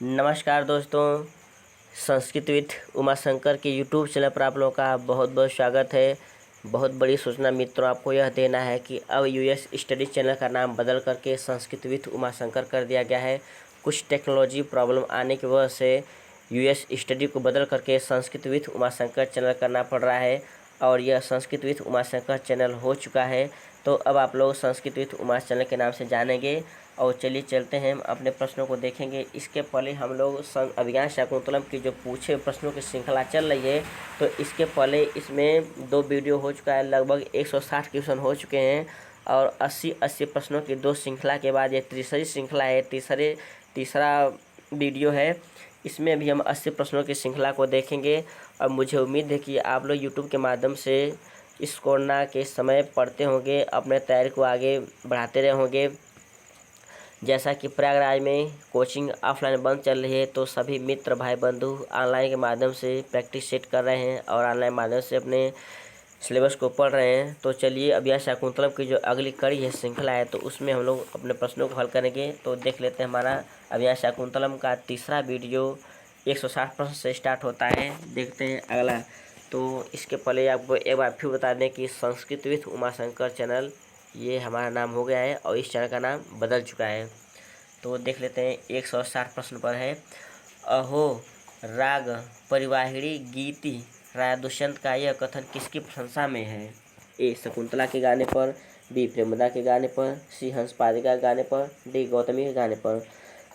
नमस्कार दोस्तों, संस्कृत विथ उमाशंकर के यूट्यूब चैनल पर आप लोगों का बहुत बहुत स्वागत है। बहुत बड़ी सूचना मित्रों, आपको यह देना है कि अब यूएस स्टडी चैनल का नाम बदल करके संस्कृत विथ उमाशंकर कर दिया गया है। कुछ टेक्नोलॉजी प्रॉब्लम आने की वजह से यूएस स्टडी को बदल करके संस्कृत विथ उमाशंकर चैनल करना पड़ रहा है और यह संस्कृत विथ उमाशंकर चैनल हो चुका है। तो अब आप लोग संस्कृत विथ उमा चैनल के नाम से जानेंगे। और चलिए चलते हैं, हम अपने प्रश्नों को देखेंगे। इसके पहले हम लोग अभिज्ञान शाकुंतलम की जो पूछे प्रश्नों की श्रृंखला चल रही है, तो इसके पहले इसमें 2 वीडियो हो चुका है, लगभग 160 क्वेश्चन हो चुके हैं और 80 प्रश्नों की 2 श्रृंखला के बाद ये तीसरी श्रृंखला है, तीसरा वीडियो है। इसमें भी हम 80 प्रश्नों की श्रृंखला को देखेंगे। और मुझे उम्मीद है कि आप लोग यूट्यूब के माध्यम से इस कोरोना के समय पढ़ते होंगे, अपने तैयारी को आगे बढ़ाते रहे होंगे। जैसा कि प्रयागराज में कोचिंग ऑफलाइन बंद चल रही है, तो सभी मित्र भाई बंधु ऑनलाइन के माध्यम से प्रैक्टिस सेट कर रहे हैं और ऑनलाइन माध्यम से अपने सिलेबस को पढ़ रहे हैं। तो चलिए, अभिज्ञान शाकुंतलम की जो अगली कड़ी है, श्रृंखला है, तो उसमें हम लोग अपने प्रश्नों को हल करेंगे। तो देख लेते हैं, हमारा अभिज्ञान शाकुंतलम का तीसरा वीडियो 160 प्रश्न से स्टार्ट होता है। देखते हैं अगला। तो इसके पहले आपको एक बार फिर बता दें कि संस्कृत विथ उमाशंकर चैनल ये हमारा नाम हो गया है और इस चैनल का नाम बदल चुका है। तो देख लेते हैं, 160 प्रश्न पर है। अहो राग परिवाहिणी गीति राजा दुष्यंत का यह कथन किसकी प्रशंसा में है? ए शकुंतला के गाने पर, बी प्रेमदा के गाने पर, सी हंसपादिका के गाने पर, डी गौतमी के गाने पर।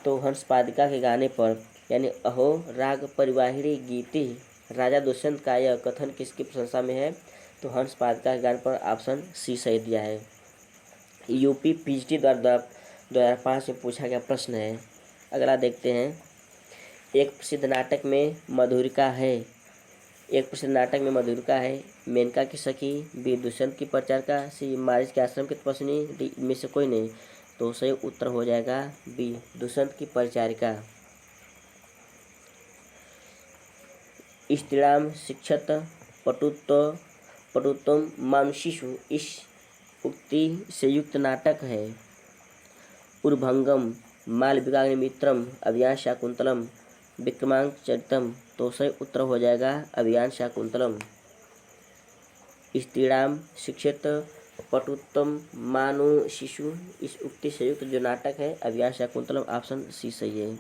तो हंसपादिका के गाने पर, यानी अहो राग परिवाहिणी गीति राजा दुष्यंत का यह कथन किसकी प्रशंसा में है? तो हंसपादिका के गाने पर ऑप्शन सी सही दिया है। यूपी पीएचडी द्वारा 2005 में पूछा गया प्रश्न है। अगला देखते हैं, एक प्रसिद्ध नाटक में मधुरिका है। मेनका की सखी, बी दुष्यंत की परिचारिका, सी मारीच के आश्रम की तपस्विनी, डी में से कोई नहीं। तो सही उत्तर हो जाएगा बी दुष्यंत की परिचारिका। स्त्रीणाम शिक्षत पटुत्वम मानुषीषु इस उक्ति से युक्त नाटक है। उर्भंगम, मालविकाग्निमित्रम, अभिज्ञान शाकुंतलम, विक्रमांक चरितम। तो सही उत्तर हो जाएगा अभिज्ञान शाकुंतलम। स्त्रीणाम शिक्षित पटुत्तम मानुषीषु इस उक्ति से युक्त जो नाटक है अभिज्ञान शाकुंतलम, ऑप्शन सी सही है।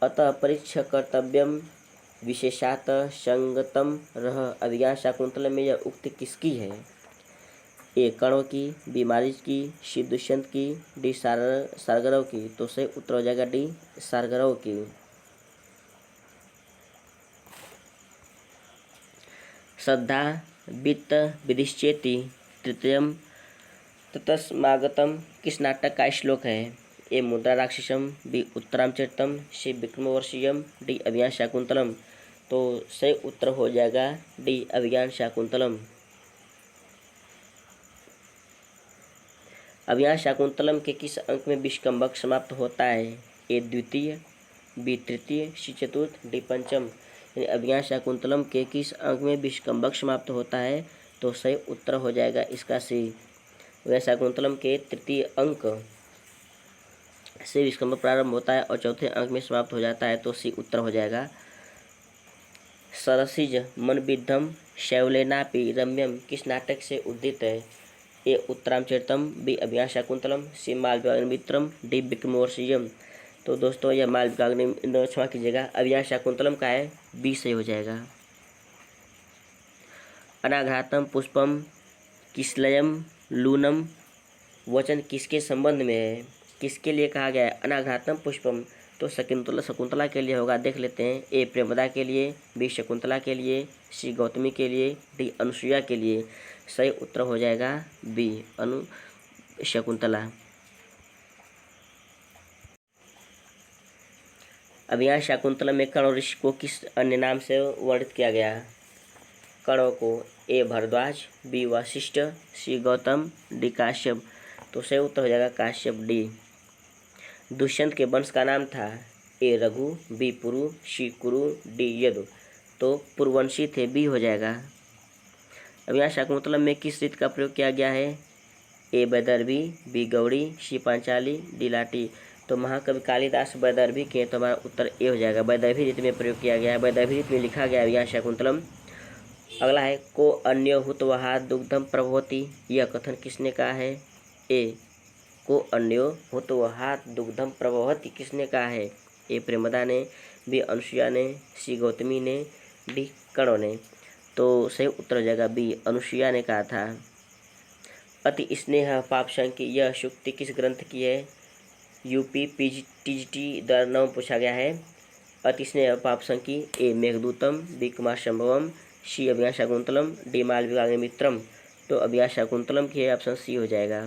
अतः परीक्षा कर्तव्यम विशेषात संगतम रह। अभिज्ञान शाकुंतलम में यह उक्ति किसकी है? ए कणों की, बी मारीच की, सी दुष्यंत की, डी सारगरव की। तो सही उत्तर हो जाएगा डी सारगरव की। श्रद्धा वित्त विधिश्चेति तृतीयम ततस्मागतम किस नाटक का श्लोक है? ए मुद्रा राक्षसम, बी उत्तरामचरितम, सी विक्रमोर्वशीयम, डी अभिज्ञान शाकुंतलम। तो सही उत्तर हो जाएगा डी अभिज्ञान शाकुंतलम। अभिज्ञान शाकुंतलम के किस अंक में विष्कंभक समाप्त होता है? ए द्वितीय, बी तृतीय, सी चतुर्थ, डी पंचम। यानी अभिज्ञान शाकुंतलम के किस अंक में विष्कंभक समाप्त होता है? तो सही उत्तर हो जाएगा इसका सी। अभिज्ञान शाकुंतलम के तृतीय अंक से विष्कंभक प्रारंभ होता है और चौथे अंक में समाप्त हो जाता है। तो सी उत्तर हो जाएगा। सरसिज मनविद्धम शैवलेनापि रम्यम किस नाटक से उद्धित है? ए उत्तरामचरितम, बी अभिज्ञान शाकुंतलम, सी मालविकाग्निमित्रम, डी विक्रमोर्वशीयम। तो दोस्तों, यह क्षमा कीजिएगा, अभिज्ञान शाकुंतलम का है, बी सही हो जाएगा। अनाघ्रातम पुष्पम किसलयम लूनम वचन किसके संबंध में है? किसके लिए कहा गया है अनाघ्रातम पुष्पम? तो शकुंतला के लिए होगा। देख लेते हैं, ए प्रेमदा के लिए, बी शकुंतला के लिए, सी गौतमी के लिए, डी अनुसुईया के लिए। सही उत्तर हो जाएगा बी शकुंतला। अभिज्ञान शाकुंतलम में कण्व ऋषि को किस अन्य नाम से वर्णित किया गया? कण्व को ए भरद्वाज, बी वशिष्ठ, सी गौतम, डी काश्यप। तो सही उत्तर हो जाएगा काश्यप, डी। दुष्यंत के वंश का नाम था ए रघु, बी पुरु, सी कुरु, डी यदु। तो पुरवंशी थे, बी हो जाएगा। अभिज्ञान शाकुंतलम में किस रीत का प्रयोग किया गया है? ए वैदर्भी, बी गौड़ी, सी पांचाली, डी लाटी। तो महाकवि कालिदास वैदर्भी के, तो हमारा उत्तर ए हो जाएगा। वैदर्भी रीति में प्रयोग किया गया है, वैदर्भी रीति में लिखा गया है यहाँ शाकुंतलम। अगला है को अन्यो हुतवहा दुग्धम प्रभवती, यह कथन किसने कहा है? ए को अन्यो हुतवहा दुग्धम प्रभवती किसने कहा है? ए प्रेमदा ने, बी अनुसुईया ने, सी गौतमी ने, डी कणो ने। तो सही उत्तर हो जाएगा बी, अनुसुईया ने कहा था। अति स्नेह पाप संख्य, यह सूक्ति किस ग्रंथ की है? यूपी टीजीटी द्वारा नाम पूछा गया है। अति स्नेह पाप संख्य, ए मेघदूतम, बी कुमार संभवम, सी अभिज्ञान शाकुंतलम, डी मालविकाग्निमित्रम। तो अभिज्ञान शाकुंतलम की ऑप्शन सी हो जाएगा।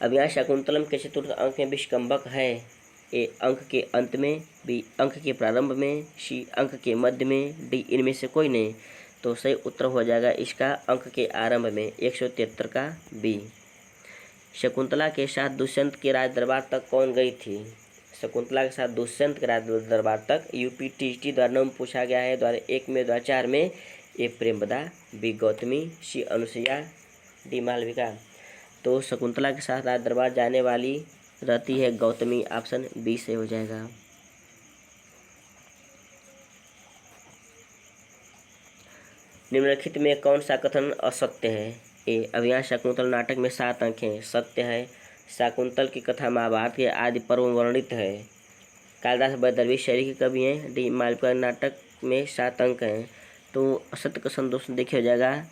अभिज्ञान शाकुंतलम के चतुर्थ अंक में विष्कंभक है। ए अंक के अंत में, बी अंक के प्रारंभ में, सी अंक के मध्य में, डी इनमें से कोई नहीं। तो सही उत्तर हो जाएगा इसका अंक के आरंभ में, 173 का बी। शकुंतला के साथ दुष्यंत के राज दरबार तक कौन गई थी? शकुंतला के साथ दुष्यंत के राज दरबार तक यूपी टीजीटी द्वारा नाम पूछा गया है, द्वारा 1 में, द्वारा 4 में। ए प्रेमदा, बी गौतमी, सी अनुसुईया, डी मालविका। तो शकुंतला के साथ राज दरबार जाने वाली रहती है गौतमी, ऑप्शन बी से हो जाएगा। निम्नलिखित में कौन सा कथन असत्य है? ए अभिज्ञान शाकुंतल नाटक में 7 अंक हैं, सत्य है। शाकुंतल की कथा महाभारत के आदि पर्व में वर्णित है। कालिदास वैदर्भी शैली के कवि हैं। डी मालविका नाटक में 7 अंक हैं। तो असत्य कथन दोस्तों देखिए हो जाएगा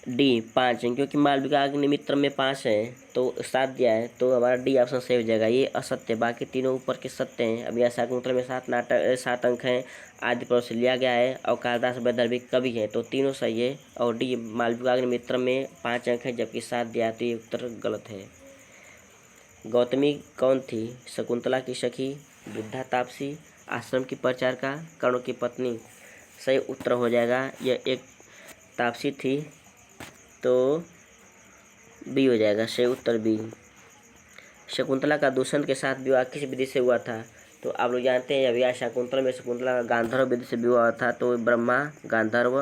डी 5, क्योंकि मालविका अग्निमित्र में 5 है तो 7 दिया है, तो हमारा डी ऑप्शन सही हो जाएगा। ये असत्य, बाकी तीनों ऊपर के सत्य हैं। अब यह शाकुंतल में 7 अंक हैं, आदि पर्व से लिया गया है, और कालिदास वैदर्भी कवि हैं, तो तीनों सही है। और डी मालविका अग्निमित्र में 5 अंक है जबकि 7 दिया, तो ये उत्तर गलत है। गौतमी कौन थी? शकुंतला की सखी, वृद्धा तापसी, आश्रम की परिचारिका, कर्ण की पत्नी। सही उत्तर हो जाएगा यह एक तापसी थी, तो बी हो जाएगा, सही उत्तर बी। शकुंतला का दुष्यंत के साथ विवाह किस विधि से हुआ था? तो आप लोग जानते हैं अभिज्ञान शाकुंतल में शकुंतला का गांधर्व विधि से विवाह था, तो ब्रह्मा, गांधर्व,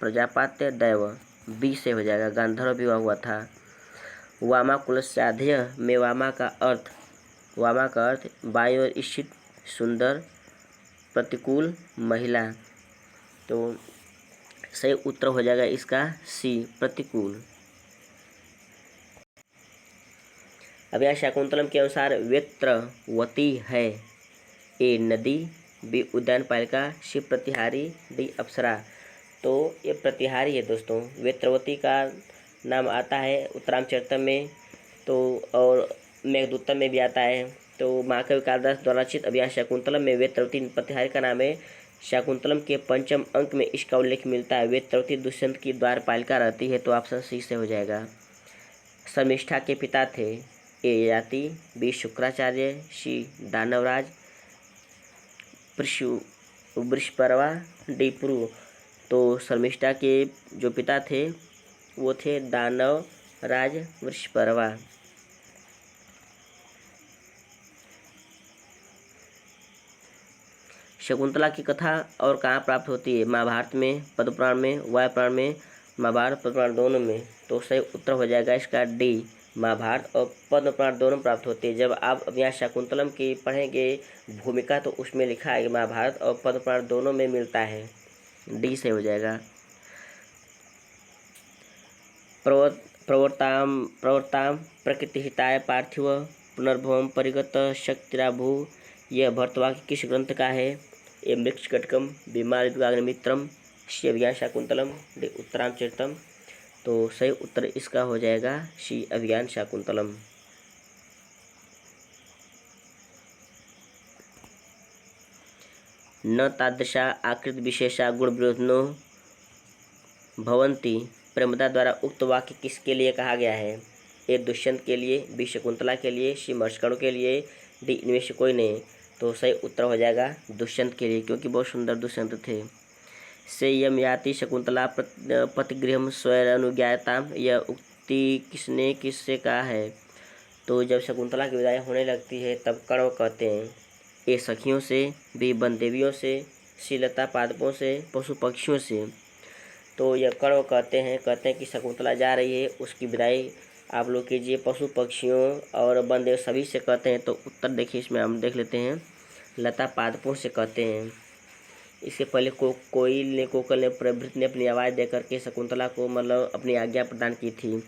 प्रजापात्य, दैव, बी से हो जाएगा, गांधर्व विवाह हुआ था। वामा कुलस्याध्य में वामा का अर्थ बाईं ओर स्थित सुंदर प्रतिकूल महिला। तो सही उत्तर हो जाएगा इसका सी, प्रतिकूल। अब यहाँ शाकुंतलम के अनुसार वेत्रवती है। ए नदी, बी उद्यान पालिका, सी प्रतिहारी, डी अप्सरा। तो ये प्रतिहारी है दोस्तों। वेत्रवती का नाम आता है उत्तरामचरितम में, तो और मेघदूतम में भी आता है। तो महाकवि कालिदास द्वारा रचित अभिज्ञान शाकुंतलम में वेत्रवती प्रतिहारी का नाम है। शाकुंतलम के 5वें अंक में इसका उल्लेख मिलता है। वेत्रवती दुष्यंत की द्वारपालिका रहती है, तो ऑप्शन सी से हो जाएगा। शर्मिष्ठा के पिता थे। ए ययाति, बी शुक्राचार्य, सी दानवराज वृषपर्वा, डी पुरु। तो शर्मिष्ठा के जो पिता थे वो थे दानवराज वृषपर्वा। शकुंतला की कथा और कहाँ प्राप्त होती है? महाभारत में, पद्मपुराण में, वायुपुराण में, महाभारत पद्मपुराण दोनों में। तो सही उत्तर हो जाएगा इसका डी, महाभारत और पद्मपुराण दोनों प्राप्त होती है। जब आप अभिज्ञान शाकुंतलम की पढ़ेंगे भूमिका, तो उसमें लिखा है महाभारत और पद्मपुराण दोनों में मिलता है, डी से हो जाएगा। प्रवर्ताम प्रकृतिहिताय पार्थिव पुनर्भवम परिगत शक्तिराभू, यह भरतवाक्य किस ग्रंथ का है? ए मृक्षकटकम, बी मालविकाग्निमित्रम, सी अभिज्ञान शाकुंतलम, डी उत्तरामचरितम। तो सही उत्तर इसका हो जाएगा सी, अभिज्ञान शाकुंतलम। न तादृशा आकृति विशेषा गुण विरोधिनो भवन्ति, प्रेमदा द्वारा उक्त वाक्य किसके लिए कहा गया है? ए दुष्यंत के लिए, बी शकुंतला के लिए, सी मर्षकर्ण के लिए, डी इनमें से कोई नहीं। तो सही उत्तर हो जाएगा दुष्यंत के लिए, क्योंकि बहुत सुंदर दुष्यंत थे। से यम याति शकुंतला पतिगृहम स्वैरनुज्ञायताम, यह उक्ति किससे कहा है? तो जब शकुंतला की विदाई होने लगती है तब कर्ण कहते हैं। ए सखियों से, बी वन देवियों से, सी लता पादपों से, पशु पक्षियों से। तो यह कण्व कहते हैं कि शकुंतला जा रही है, उसकी विदाई आप लोग कीजिए। पशु पक्षियों और वनदेव सभी से कहते हैं, तो उत्तर देखिए इसमें हम देख लेते हैं। लता पादपों से कहते हैं। इसके पहले कोकल ने प्रभृत ने अपनी आवाज़ दे करके शकुंतला को मतलब अपनी आज्ञा प्रदान की थी।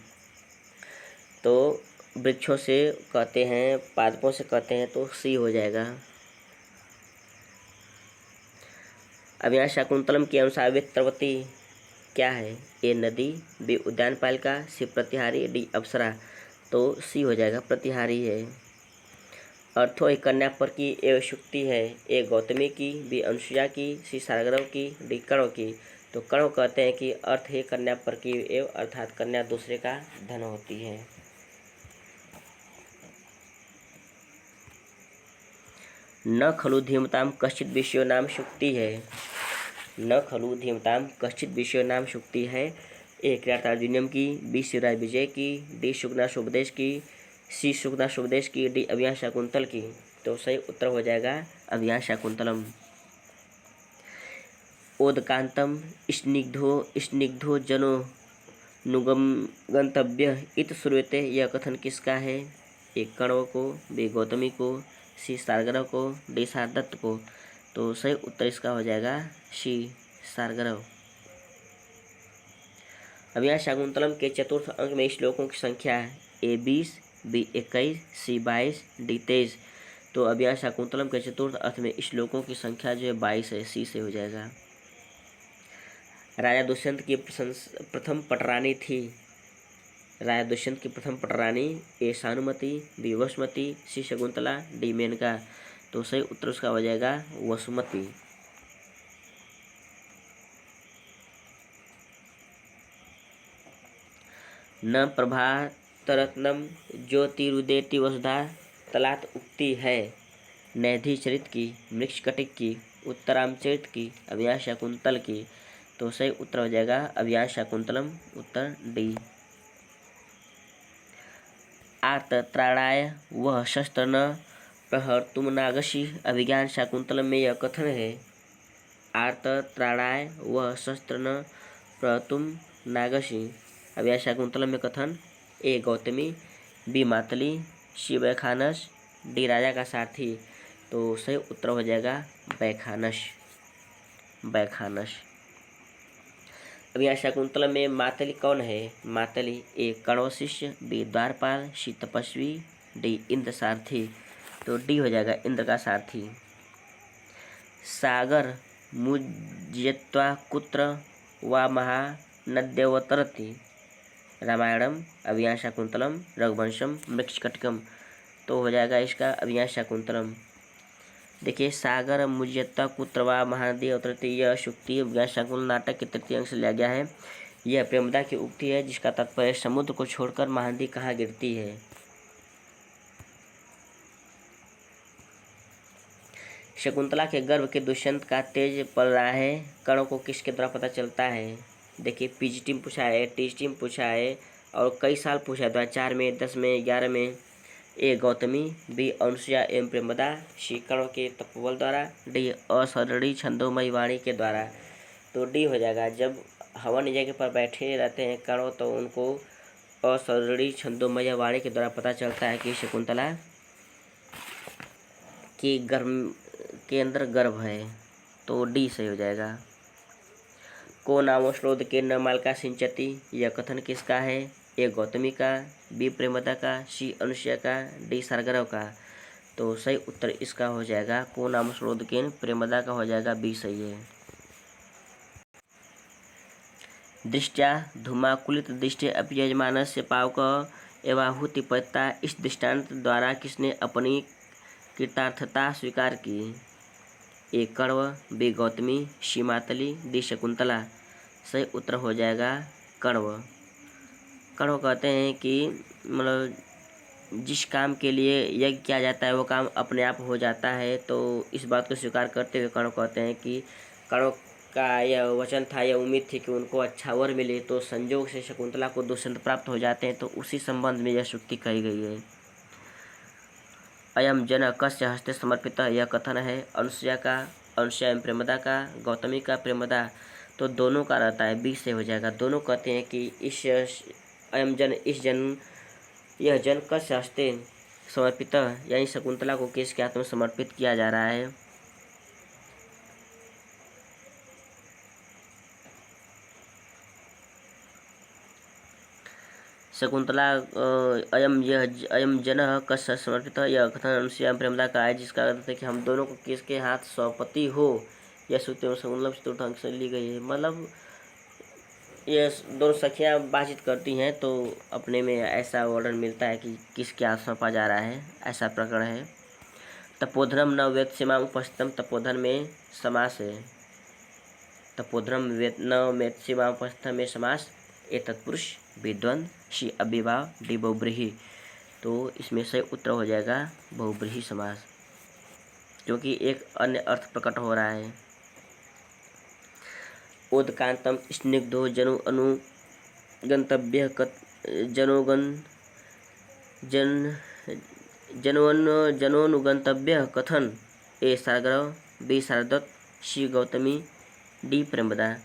तो वृक्षों से कहते हैं, पादपों से कहते हैं, तो सी हो जाएगा। अब यहाँ शाकुंतलम के अनुसार वित्रवती क्या है? ए नदी, बी उद्यान पालिका, सी प्रतिहारी, डी अप्सरा। तो सी हो जाएगा, प्रतिहारी है। अर्थो एक कन्या पर की एवं शुक्ति है। ए गौतमी की, बी अनुसुईया की, सी सारगर्भ की, डी कण्व की। तो कण्व कहते हैं कि अर्थ है कन्या पर की एवं, अर्थात कन्या दूसरे का धन होती है। न खलु धीमताम कश्चित विषयो नाम शुक्ति है। न खलु धीमताम कश्चित विषयो नाम शुक्ति है। ए क्रियातार्जुनियम की, बी शिवराज विजय की, डी सुगना शुभदेश की, सी सुगना शुभदेश की, डी अभियान शाकुंतल की। तो सही उत्तर हो जाएगा अभियान शाकुंतलम। ओदकांतम स्निग्धो जनो नुगम गंतव्य इत श्रूयते। यह कथन किसका है? एक कण्व को, बी गौतमी को, सी सारगर्भ को, डी सारदत्त को। तो सही उत्तर इसका हो जाएगा सी सारगर्भ। अब यहाँ शाकुंतलम के चतुर्थ अंक में श्लोकों की संख्या है। ए 20, बी 21, सी 22, डी 23। तो अब यहाँ शाकुंतलम के चतुर्थ अर्थ में श्लोकों की संख्या जो है 22 है, सी से हो जाएगा। राजा दुष्यंत की प्रथम पटरानी थी। राजा दुष्यंत की प्रथम पटरानी ए सानुमति, बी वसुमति, सी शकुंतला, डी मेनका। तो सही उत्तर उसका हो जाएगा वसुमति। न प्रभातरत्नम ज्योतिरुदेति वसुधा तलात उक्ति है। नैधि चरित की, मृक्षकटिक की, उत्तरामचरित की, अभियान शाकुंतल की। तो सही उत्तर हो जाएगा अभियान शाकुंतलम, उत्तर डी। आर्तत्राणाय वह शस्त्र न प्रहर्तुम नागसी। अभिज्ञान शाकुंतलम में यह कथन है। आर्तत्राणाय वह शस्त्र न प्रहर्तुम नागसी। अभिज्ञान शाकुंतलम में कथन। ए गौतमी, बी मातली, सी बैखानस, डी राजा का सारथी। तो सही उत्तर हो जाएगा बैखानस, बैखानस। अब यहाँ शाकुंतलम में मातली कौन है? मातली ए कण्व शिष्य, बी द्वारपाल, सी तपस्वी, डी इंद्र सारथी। तो डी हो जाएगा इंद्र का सारथी। सागर मुज्यत्वा कुत्र वा महानद्यवतरति। रामायणम, अभियान शाकुंतलम, रघुवंशम, मृक्षकटिकम। तो हो जाएगा इसका अभियान शाकुंतलम। देखिए, सागर मुज्यत्वा कुत्र वा महानदी अवतरति, यह शुक्ति अभियान शाकुंतल नाटक के तृतीय अंक से लिया गया है। यह प्रेमदा की उक्ति है, जिसका तात्पर्य समुद्र को छोड़कर महानदी कहाँ गिरती है। शकुंतला के गर्भ के दुष्यंत का तेज पल रहा है, कणों को किसके द्वारा पता चलता है? देखिए, पीजीटी में पूछा है, टीजीटी में पूछा है और कई साल पूछा है, 2004 में, 10 में, 11 में। ए गौतमी, बी अनुसुईया एवं प्रेमदा, सी कणों के तपोबल द्वारा, डी असरणी छंदोमयी वाणी के द्वारा। तो डी हो जाएगा। जब हवन जगह पर बैठे रहते हैं कणों, तो उनको असरणी छंदोमयी वाणी के द्वारा पता चलता है कि शकुंतला के गर्भ के अंदर गर्भ है। तो डी सही हो जाएगा। को नामोश्रोध के न मालका सिंचती, यह कथन किसका है? ए गौतमी का, बी प्रेमदा का, सी अनुसुईया का, डी सारगर्भ का। तो सही उत्तर इसका हो जाएगा को नामोश्रोध के प्रेमदा का हो जाएगा, बी सही है। दृष्टया धूमाकुलित दृष्टि अपि यजमानस्य पावक एवाहुति पतिता। इस दृष्टांत द्वारा किसने अपनी कृतार्थता स्वीकार की? ए कण्व, बी गौतमी, सी मातली, डी शकुंतला। सही उत्तर हो जाएगा कण्व। कण्व कहते हैं कि मतलब जिस काम के लिए यज्ञ किया जाता है वो काम अपने आप हो जाता है। तो इस बात को स्वीकार करते हुए कण्व कहते हैं कि कण्व का यह वचन था, यह उम्मीद थी कि उनको अच्छा वर मिले, तो संजोग से शकुंतला को दुष्यंत प्राप्त हो जाते हैं। तो उसी संबंध में यह शुक्ति कही गई है। अयम जन कस्य हस्ते समर्पित, यह कथन है अनुसुईया का, अनुसुईया एवं प्रेमदा का, गौतमी का, प्रेमदा। तो दोनों का रहता है, बी से हो जाएगा। दोनों कहते हैं कि यह जन कस्य हस्ते समर्पित, यानी शकुंतला को किसके हाथ में समर्पित किया जा रहा है। शकुंतला अयम जन कस्य समर्पित, यह कथन अनुसुईया प्रेमदा का है, जिसका अर्थ है कि हम दोनों को किसके हाथ सौंपती हो। यह सूत्र मतलब चतुर्थ अंक से ली गई है। मतलब ये दोनों सखियाँ बातचीत करती हैं तो अपने में ऐसा वर्णन मिलता है कि किसके हाथ सौंपा जा रहा है, ऐसा प्रकरण है। तपोधनम न वेद सीमा उपस्थितम, तपोधन में समास है। तपोधनम न वेद सीमा उपस्थितम में समास। ए तत्पुरुष विद्वंद शी अभिभाव डी बहुब्रीहि, तो इसमें से उत्तर हो जाएगा बहुब्रीहि समास, क्योंकि एक अन्य अर्थ प्रकट हो रहा है। उदकांतम स्निग्धो जनु अनुगंतव्य जनोनुगंतव्य कथन। ए सारग्रह बी शारदत्त सी गौतमी डी प्रेमदा,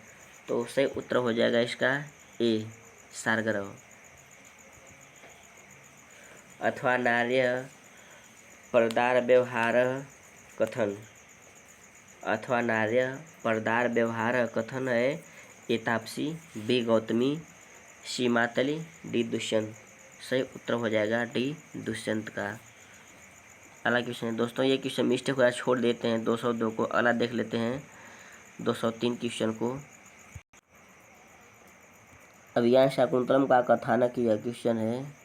तो सही उत्तर हो जाएगा इसका ए सारग्रह। अथवा नार्य परदार व्यवहार कथन, अथवा नार्य परदार व्यवहार कथन है। ए तापसी बी गौतमी सी मातली डी दुष्यंत, सही उत्तर हो जाएगा डी दुष्यंत का। अगला क्वेश्चन है दोस्तों, ये क्वेश्चन मिस्टेक हुआ छोड़ देते हैं 202 को, अगला देख लेते हैं 203 क्वेश्चन को। अभिज्ञान शाकुंतलम का कथानक यह क्वेश्चन है।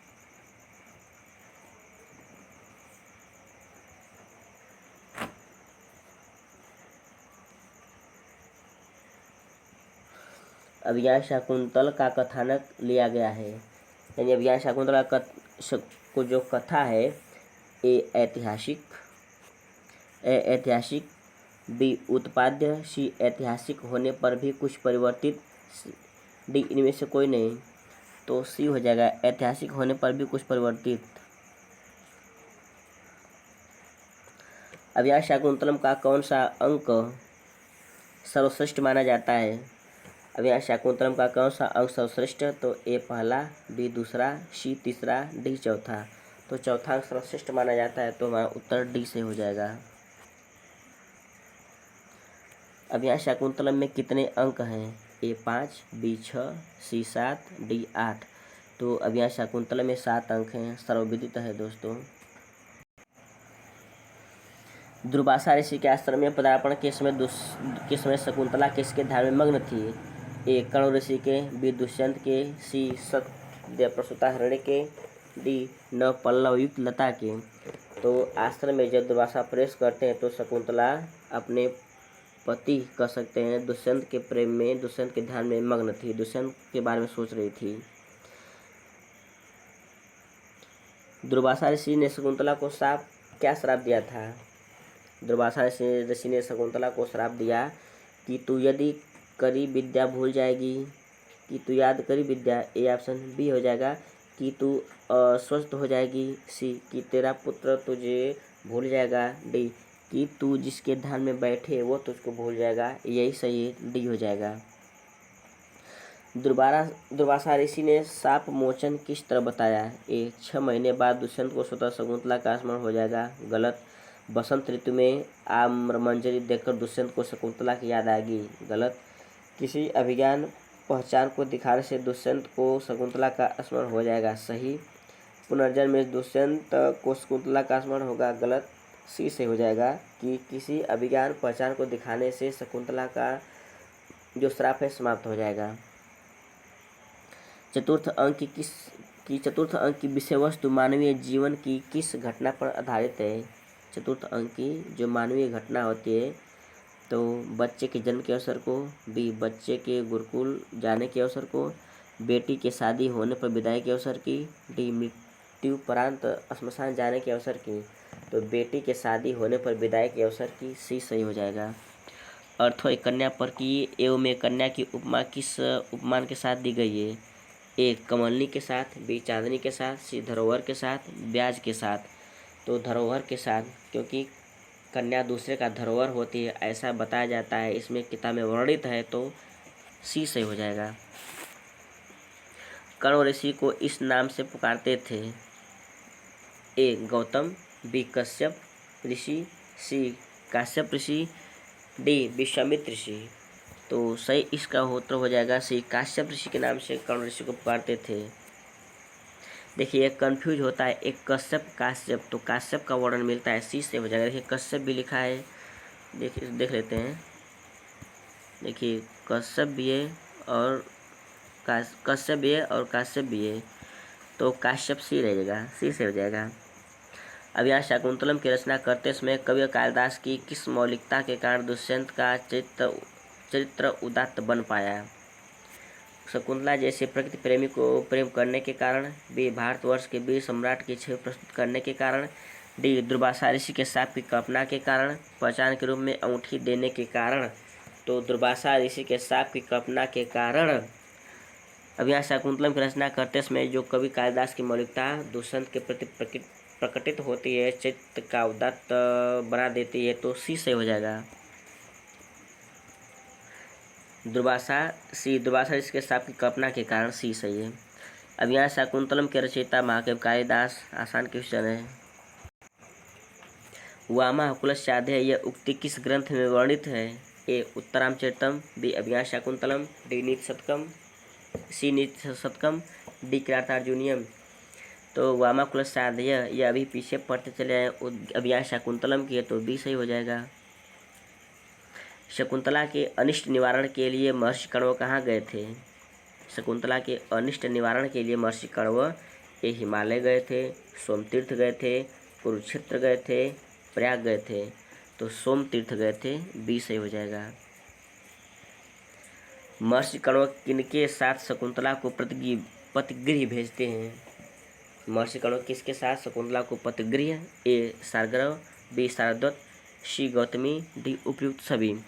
अभिज्ञान शाकुंतल का कथानक लिया गया है, यानी अभिज्ञान शाकुंतल को जो कथा है ए ऐतिहासिक बी उत्पाद्य सी ऐतिहासिक होने पर भी कुछ परिवर्तित डी इनमें से कोई नहीं, तो सी हो जाएगा ऐतिहासिक होने पर भी कुछ परिवर्तित। अभिज्ञान शाकुंतलम का कौन सा अंक सर्वश्रेष्ठ माना जाता है। अभिज्ञान शाकुंतलम का कौन सा अंक सर्वश्रेष्ठ, तो ए पहला बी दूसरा सी तीसरा डी चौथा, तो चौथा अंक सर्वश्रेष्ठ माना जाता है, तो हमारा उत्तर डी से हो जाएगा। अभिज्ञान शाकुंतलम में कितने अंक हैं, ए 5 बी 6 सी 7 डी 8, तो अभिज्ञान शाकुंतलम में 7 अंक हैं, सर्वविदित है दोस्तों। दुर्वासा ऋषि के आश्रम में पदार्पण के समय शकुंतला किसके ध्यान में मग्न थी। ए कर्ण ऋषि के बी दुष्यंत के सी सत्य प्रसूता हरिणी के डी न पल्लवयुक्त लता के, तो आश्रम में जब दुर्वासा प्रवेश करते हैं तो शकुंतला अपने पति कह सकते हैं दुष्यंत के प्रेम में, दुष्यंत के ध्यान में मग्न थी, दुष्यंत के बारे में सोच रही थी। दुर्वासा ऋषि ने शकुंतला को क्या श्राप दिया था। दुर्वासा ऋषि ने शकुंतला को श्राप दिया कि तू यदि करी विद्या भूल जाएगी, कि तू याद करी विद्या, ए ऑप्शन बी हो जाएगा, कि तू अस्वस्थ हो जाएगी, सी कि तेरा पुत्र तुझे भूल जाएगा, डी कि तू जिसके ध्यान में बैठे वो तुझको भूल जाएगा, यही सही डी हो जाएगा। दुर्वासा ऋषि ने शाप मोचन किस तरह बताया। ए 6 महीने बाद दुष्यंत को स्वतः शकुंतला का स्मरण हो जाएगा, गलत। बसंत ऋतु में आम्रमंजरी देखकर दुष्यंत को शकुंतला की याद आएगी, गलत। किसी अभिज्ञान पहचान को दिखाने से दुष्यंत को शकुंतला का स्मरण हो जाएगा, सही। पुनर्जन्म में दुष्यंत को शकुंतला का स्मरण होगा, गलत। सी से हो जाएगा कि किसी अभिज्ञान पहचान को दिखाने से शकुंतला का जो श्राप है समाप्त हो जाएगा। चतुर्थ अंक की विषय वस्तु मानवीय जीवन की किस घटना पर आधारित है। चतुर्थ अंक की जो मानवीय घटना होती है, तो बच्चे के जन्म के अवसर को, बी बच्चे के गुरुकुल जाने के अवसर को, बेटी के शादी होने पर विदाई के अवसर की, डी मृत्युपरांत श्मशान जाने के अवसर की, तो बेटी के शादी होने पर विदाई के अवसर की, सी सही हो जाएगा। अर्थो एक कन्या पर की एवं में कन्या की उपमा किस उपमान के साथ दी गई है। ए कमलनी के साथ, बी चांदनी के साथ, सी धरोहर के साथ, ब्याज के साथ, तो धरोहर के साथ, क्योंकि कन्या दूसरे का धरोहर होती है ऐसा बताया जाता है, इसमें किताब में वर्णित है, तो सी सही हो जाएगा। कण्व ऋषि को इस नाम से पुकारते थे। ए गौतम, बी कश्यप ऋषि, सी काश्यप ऋषि, डी विश्वामित्र ऋषि। तो सही इसका उत्तर हो जाएगा सी, काश्यप ऋषि के नाम से कण्व ऋषि को पुकारते थे। देखिए एक कन्फ्यूज होता है, एक कश्यप काश्यप, तो काश्यप का वर्णन मिलता है, सी से हो जाएगा। देखिए कश्यप भी लिखा है, देखिए देख लेते हैं। देखिए कश्यप भी है और कश्यप भी है और काश्यप भी है, तो काश्यप सी रहेगा, सी से हो जाएगा। अब यहाँ शाकुंतलम की रचना करते समय कवि कालिदास की किस मौलिकता के कारण दुष्यंत का चरित्र उदात्त बन पाया? शकुंतला जैसे प्रकृति प्रेमी को प्रेम करने के कारण, बी भारतवर्ष के वीर सम्राट की छवि प्रस्तुत करने के कारण, डी दुर्वासा ऋषि के शाप की कल्पना के कारण, पहचान के रूप में अंगूठी देने के कारण। तो दुर्वासा ऋषि के शाप की कल्पना के कारण। अब यहाँ शाकुंतलम की रचना करते समय जो कवि कालिदास की मौलिकता दुष्यंत के प्रति प्रकटित होती है, चित्त का उदात्त बना देती है, तो सी से हो जाएगा। दुर्वासा ऋषि के शाप की कल्पना के कारण, सी सही है। अब यहाँ शाकुंतलम के रचयिता महाकवि कालिदास। आसान क्वेश्चन है। वामाकुलस्याध्याय यह उक्ति किस ग्रंथ में वर्णित है? ए उत्तरामचरितम, बी अभिज्ञान शाकुंतलम, डी नीति शतकम, सी नीति शतकम, डी किरातार्जुनीयम। तो वामाकुलस्याध्याय यह अभी पीछे पढ़ते चले आए, अभिज्ञान शाकुंतलम की है, तो बी सही हो जाएगा। शकुंतला के अनिष्ट निवारण के लिए महर्षि कण्व कहाँ गए थे? शकुंतला के अनिष्ट निवारण के लिए महर्षि कण्व ए हिमालय गए थे, सोमतीर्थ गए थे, कुरुक्षेत्र गए थे, प्रयाग गए थे। तो सोमतीर्थ गए थे, बी सही हो जाएगा। महर्षि कण्व किनके साथ शकुंतला को पतिगृह भेजते हैं? महर्षि कण्व किसके साथ शकुंतला को पतिगृह? ए सारग्रह, बी शारद्वत, सी गौतमी, डी उपयुक्त सभी।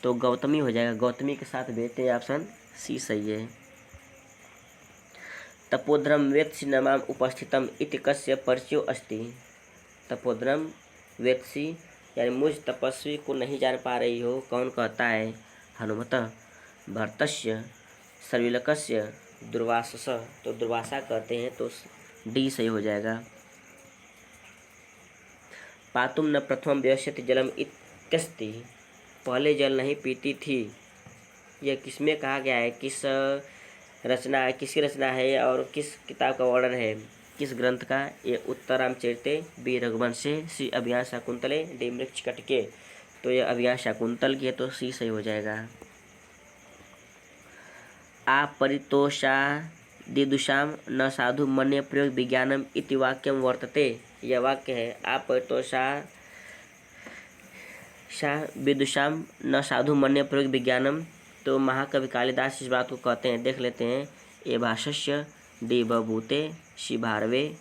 तो गौतमी हो जाएगा, गौतमी के साथ भेजते हैं, ऑप्शन सी सही है। तपोध्रम वेत्सि नमाम उपस्थितम इति कस्य परिचयो अस्ति? तपोध्रम वेत्सि यानी मुझ तपस्वी को नहीं जान पा रही हो, कौन कहता है? हनुमतः, भरतस्य, सर्विलकस्य, दुर्वासस। तो दुर्वासा कहते हैं, तो डी सही हो जाएगा। पातुम न प्रथम व्यस्यति जलम इत्यस्ति, पहले जल नहीं पीती थी, यह किसमें कहा गया है? किसकी रचना है और किस किताब का वर्णन है, किस ग्रंथ का? ये उत्तरामचरिते, बी रघुवंशे, सी अभिज्ञान शाकुंतले, डी मृच्छकटिके। तो यह अभिज्ञान शाकुंतल की है, तो सी सही हो जाएगा। आपरितोषादिदुषां न साधु मन्य प्रयोग विज्ञानम इति वाक्यम वर्तते। यह वाक्य है, आपरितोषा विदुषाम न साधु मन्य प्रयोग विज्ञानम। तो महाकवि कालिदास इस बात को कहते हैं, देख लेते हैं। ए भाष्य, डी बभूते, सी भारवे,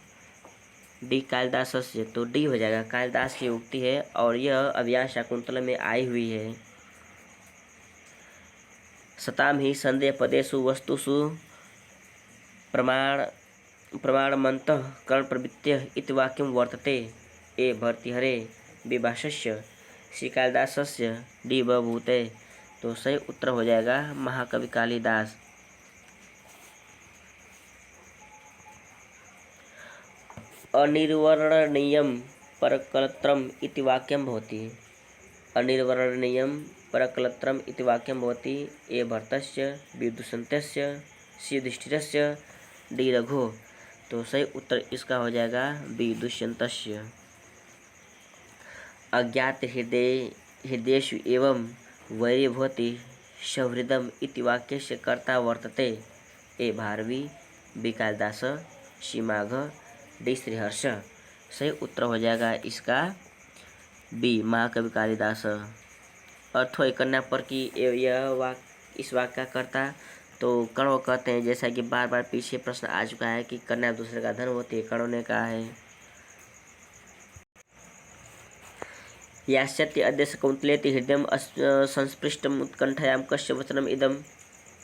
डी कालिदासस्य। तो डी हो जाएगा, कालिदास की उक्ति है और यह अभिज्ञान शाकुंतलम में आई हुई है। सताम ही संदेह पदेषु वस्तुषु प्रमाणमन्तः कर्ण प्रवृत्तिः इति वाक्यं वर्तते। ए भर्तृहरे, बी भाष्य, सी कालिदासस्य, डी बभूते। तो सही उत्तर हो जाएगा महाकवि कालिदास। अनिर्वर्णनीयं परकलत्रम इति वाक्यं भवति। अनिर्वर्णनीयं परकलत्रम इति वाक्यं भवति। ए भरतस्य, बी दुष्यन्तस्य, सी युधिष्ठिरस्य, डी रघो। तो सही उत्तर इसका हो जाएगा बी दुष्यन्तस्य। अज्ञात हृदयेषु एवं वैरी भवति सौहृदम इति वाक्यस्य कर्ता वर्तते। ए भारवी, बी कालिदास, सी माघ, डी श्रीहर्ष। सही उत्तर हो जाएगा इसका बी महाकवि कालिदास। अर्थो कन्या पर कि यह इस वाक्य का कर्ता तो कण्व कहते हैं, जैसा कि बार बार पीछे प्रश्न आ चुका है कि कन्या दूसरे का धन होती है, कण्व ने कहा है। यास्यति अद्य शकुंतलेति हृदयम संस्पृष्टम उत्कंठायाम कस्य वचनम इदम।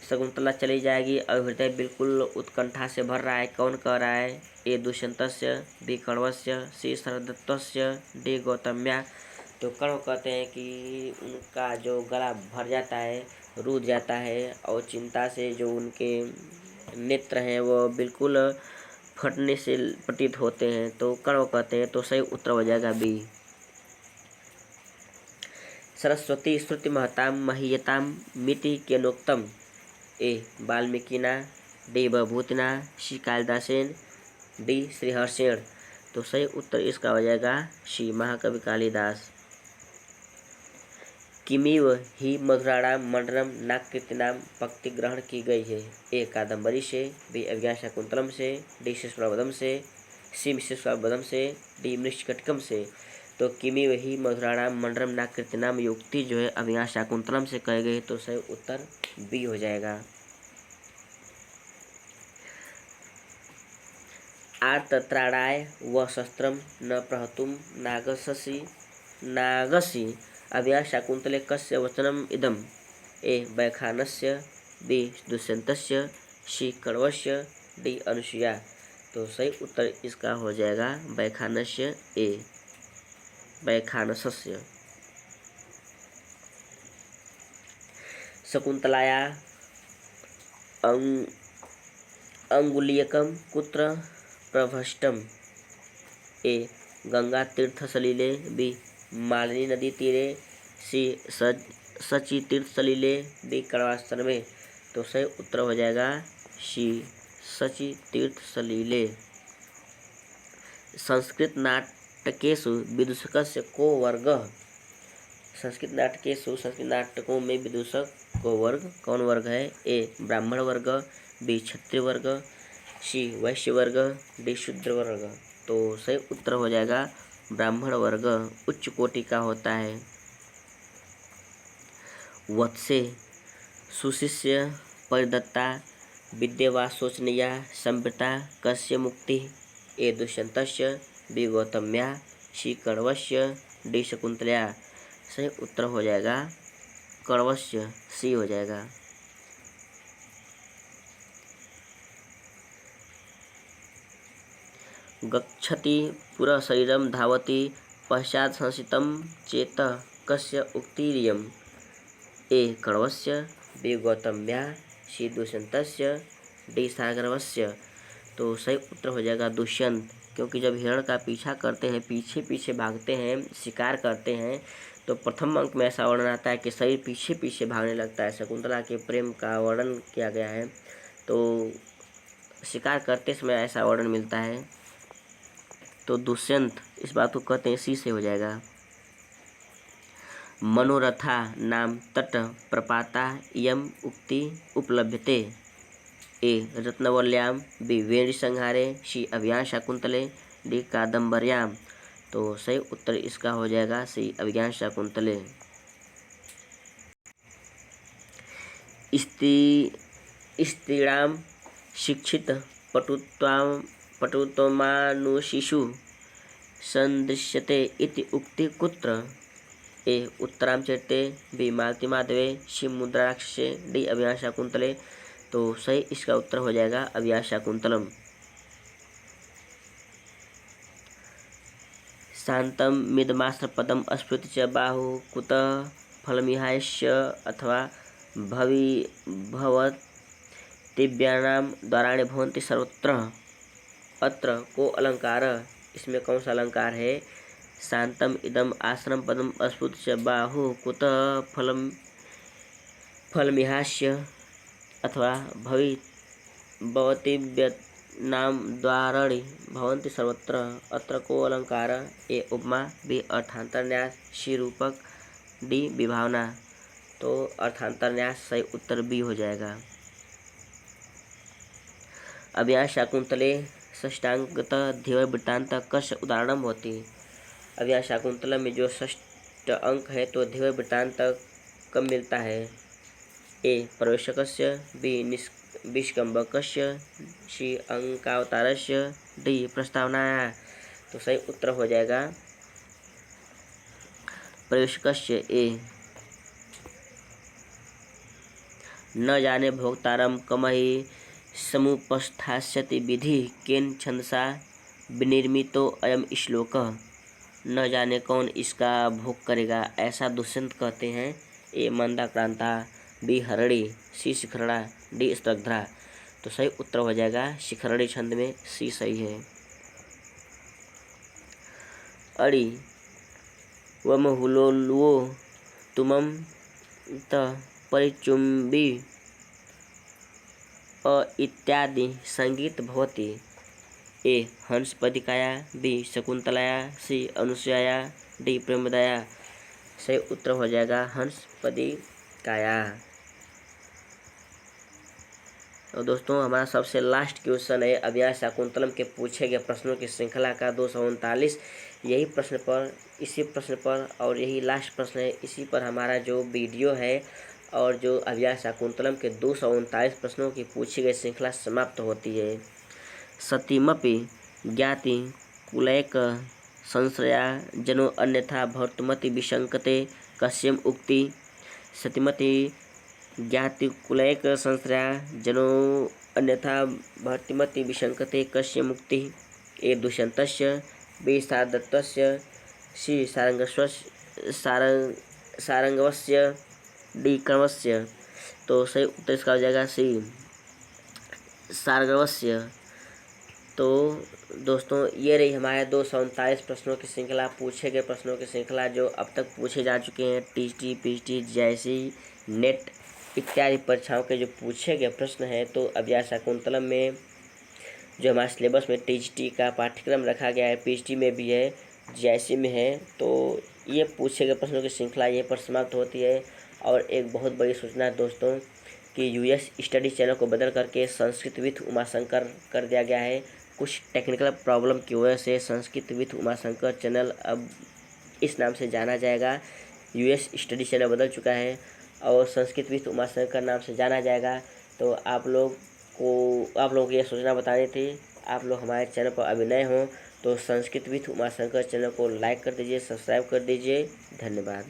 शकुंतला चली जाएगी और हृदय बिल्कुल उत्कंठा से भर रहा है, कौन कह रहा है? ए दुष्यंतस्य, बी कण्वस्य, सी शरदत्तस्य, डी गौतम्या। तो कण्व कहते हैं कि उनका जो गला भर जाता है रूठ जाता है और चिंता से जो उनके नेत्र हैं वो बिल्कुल फटने से प्रतीत होते हैं, तो कर्ण कहते हैं। तो सही उत्तर हो जाएगा बी। सरस्वती श्रुति महताम महीयताम मिति केनोक्तम। ए वाल्मीकिना, डी बभूतिना, सी कालिदासेन, डी श्रीहर्षेण। तो सही उत्तर इसका हो जाएगा सी महाकवि कालिदास। किमिव ही मधुराणाम मंडनम नाकृतिनाम पंक्ति ग्रहण की गई है। ए कादम्बरी से, बी अभिज्ञान शाकुंतलम से, डी शिशुपालवधम से, सी शिशुपालवधम से, डी मृच्छकटिकम से। तो किमिव ही मधुराणाम मंडनम नाकृतिनाम युक्ति जो है अभिज्ञान शाकुंतलम से कही गई, तो सही उत्तर बी हो जाएगा। आर्तत्राणाय व शस्त्रम न प्रहतुम नागसी अभिज्ञान शाकुंतले कस्य वचनम इदम। ए वैखानस्य, बी दुष्यंतस्य, सी कण्वस्य, डी अनुसुया। तो सही उत्तर इसका हो जाएगा वैखानस्य, ए वैखानसस्य। शकुंतलाया अंगुलीयकम कुत्र प्रभष्टम। ए गंगा तीर्थ सलिले, बी मालिनी नदी तीरे, सी सची तीर्थ सलिले, डी कण्वाश्रम में। तो सही उत्तर हो जाएगा सी सची तीर्थ सलिले। संस्कृत नाटकेषु विदूषकस्य को वर्गः। संस्कृत नाटकों में विदूषक को वर्ग कौन वर्ग है। ए ब्राह्मण वर्ग, बी क्षत्रिय वर्ग, सी वैश्य वर्ग, डी शूद्र वर्ग। तो सही उत्तर हो जाएगा ब्राह्मण वर्ग उच्च कोटि का होता है। वत्से सुशिष्य परिदत्ता विद्या वा शोचनीया संवृता कस्य मुक्ति। ए दुष्यंतस्य, बी गौतम्या, सी कण्वस्य, डी शकुंतलया। सही उत्तर हो जाएगा कण्वस्य, सी हो जाएगा। गच्छति पुरः शरीरम धावति पश्चात् संसितं चेतः कस्य उक्तिरियम्। ए कण्वस्य, बी गौतम्या, सी दुष्यंतस्य, डी सागरवस्य। तो सही उत्तर हो जाएगा दुष्यंत, क्योंकि जब हिरण का पीछा करते हैं, पीछे पीछे भागते हैं, शिकार करते हैं, तो प्रथम अंक में ऐसा वर्णन आता है कि शरीर पीछे पीछे भागने लगता है। शकुंतला के प्रेम का वर्णन किया गया है, तो शिकार करते समय ऐसा वर्णन मिलता है। तो दुष्यंत इस बात को कहते हैं, सी से हो जाएगा। मनोरथा नाम तट प्रपाता इयम उक्ति उपलभ्यते। ए रत्नवल्याम, बी वेणी संहारे, सी अभिज्ञान शाकुंतले, डी कादम्बर्याम। तो सही उत्तर इसका हो जाएगा सी अभिज्ञान शाकुंतले। स्त्रीणाम शिक्षित पटुत्वमानुशिषु सन्दृश्यते इति उक्ति कुत्र। ए उत्तरामचरिते, बी मालती माधवे, सी मुद्राराक्षसे, डी अभिज्ञान शाकुंतले। तो सही इसका उत्तर हो जाएगा अभिज्ञान शाकुंतलम। शांतम मिदमास्त्र पदम अस्फुट च बाहु कुतः फलमिहायस्य अथवा भवतिव्यानाम द्वाराणि भवन्ति सर्वत्र। अत्र को अलंकार, इसमें कौन सा अलंकार है। शांतम इदम आश्रम पदम अस्फुट च बाहु कुतः फलमिहास्य अथवा भवतिव्यानाम द्वाराणि भवन्ति सर्वत्र। अत्र को अलंकार। ए उपमा, बी अर्थांतरन्यास, सी रूपक, डी विभावना। तो अर्थांतरन्यास सही उत्तर बी हो जाएगा। अभिज्ञान शाकुंतले षष्टांगत ध्येय वृत्तांत कस्य उदाहरणम होती। अभिज्ञान शाकुंतलम में जो षष्ठ अंक है तो ध्येय वृत्तांत कब मिलता है। ए प्रवेशकस्य, बी निष्कंबकस्य, सी अंकावतारस्य, डी प्रस्तावनाया। तो सही उत्तर हो जाएगा प्रवेशकस्य, ए। न जाने भोक्तारम कमहि समुपस्थास्यति विधि केन छंदसा विनिर्मितो अयम श्लोकः। न जाने कौन इसका भोग करेगा, ऐसा दुष्यंत कहते हैं। ए मंदाक्रांता, बी हरड़ी, सी शिखरड़ा, डी स्तग्धा। तो सही उत्तर हो जाएगा शिखरड़ी छंद में, सी सही है। अड़ी वम हुलोलुओ तुमम त परिचुंबी अ इत्यादि संगीत भवति। ए हंसपदिकाया, बी शकुंतलाया, सी अनुसुया, डी प्रेमदया। सही उत्तर हो जाएगा हंसपदिकाया। और दोस्तों हमारा सबसे लास्ट क्वेश्चन है अभिज्ञान शाकुंतलम के पूछे गए प्रश्नों की श्रृंखला का 239। यही प्रश्न पर, इसी प्रश्न पर और यही लास्ट प्रश्न है, इसी पर हमारा जो वीडियो है और जो अभिज्ञान शाकुंतलम के 239 प्रश्नों की पूछी गई श्रृंखला समाप्त होती है। सतीमपि ज्ञाति कुलैक संश्रया जनो अन्यथा भर्तुमति विशंकते कस्यम उक्ति। सतीमति ज्ञाति कुलैक संश्रया जनो अन्यथा भर्तुमति विशंकते कस्य मुक्ति। ए दुष्यन्तस्य, बी शारदत्तस्य, सी सारंगवस्य, डी कर्मस्य। तो सही उत्तर इसका हो जाएगा सी सारंगवस्य। तो दोस्तों ये रही हमारे 239 प्रश्नों की श्रृंखला, पूछे गए प्रश्नों की श्रृंखला जो अब तक पूछे जा चुके हैं। टीटी, पीटी, जेईई, नेट इत्यादि परीक्षाओं के जो पूछे गए प्रश्न हैं। तो अभिज्ञान शाकुंतलम में जो हमारे सिलेबस में टीटी का पाठ्यक्रम रखा गया है, पीटी में भी है, जेईई में है। तो ये पूछे गए प्रश्नों की श्रृंखला यहीं पर समाप्त होती है। और एक बहुत बड़ी सूचना है दोस्तों कि यूएस स्टडी चैनल को बदल करके संस्कृत विथ उमाशंकर कर दिया गया है। कुछ टेक्निकल प्रॉब्लम की वजह से संस्कृत विथ उमाशंकर चैनल अब इस नाम से जाना जाएगा। यूएस स्टडी चैनल बदल चुका है और संस्कृत विथ उमाशंकर नाम से जाना जाएगा। तो आप लोगों को यह सूचना बतानी थी। आप लोग हमारे चैनल पर अभी नए हों तो संस्कृत विथ उमाशंकर चैनल को लाइक कर दीजिए, सब्सक्राइब कर दीजिए। धन्यवाद।